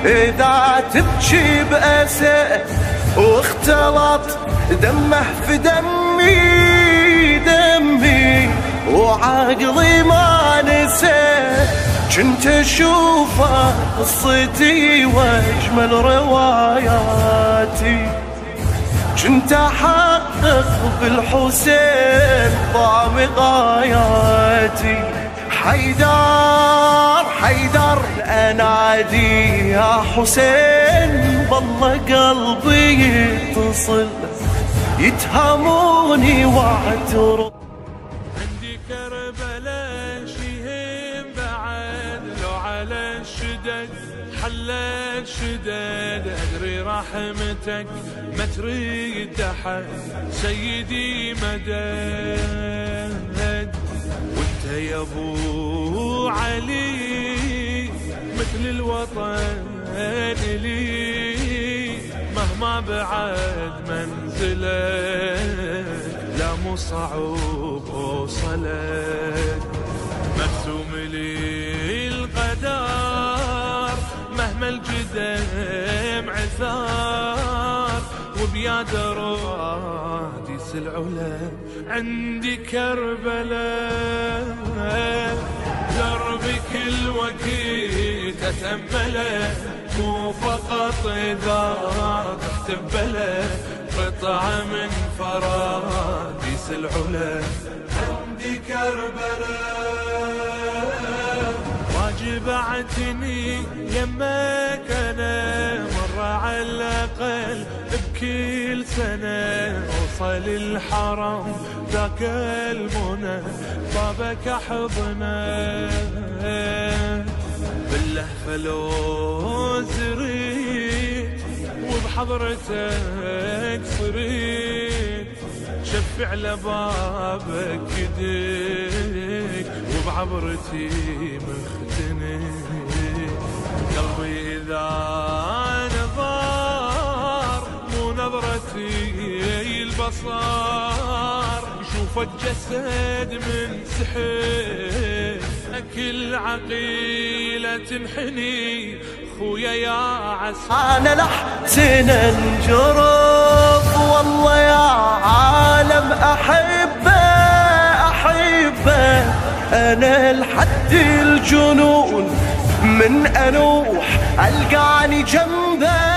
إذا تبكي بأسى واختلط دمه في دمي وعقلي ما نسى، كنت اشوفه قصتي واجمل رواياتي، كنت احقق بالحسين ضام غاياتي. حيدر انادي يا حسين، بالله قلبي يتصل يتهموني واعترض. عندي كربلاء شيهم بعد لو على الشدد حلت شدد، ادري رحمتك ما تريد احد سيدي مدد. وانت يا ابو علي مثل الوطن لي، مهما بعد منزلك لا مو صعب اوصلك. مرسوم لي القدر مهما الجدم عثار، وبياد راديس العلا عندي كربلاء. دربي كل وقت اتأمله، مو فقط إذا تحتبله، قطعة من فراديس العلا عندي كربلاء. واجب اعتني يمك انا مرة على الاقل بكل سنة، اوصل الحرم ذاك المنى طابك احضنه. باللهفة لو زريت وبحضرتك صريت، شفع لبابك يديك وبعبرتي مختنك. قلبي اذا نظر مو نظرتي البصر، يشوفك جسد من سحر، كل عقيلة تنحني خويا يا عسى. أنا لحسن انجرف والله يا عالم أحبه، أنا لحد الجنون من أنوح ألقاني جنبه.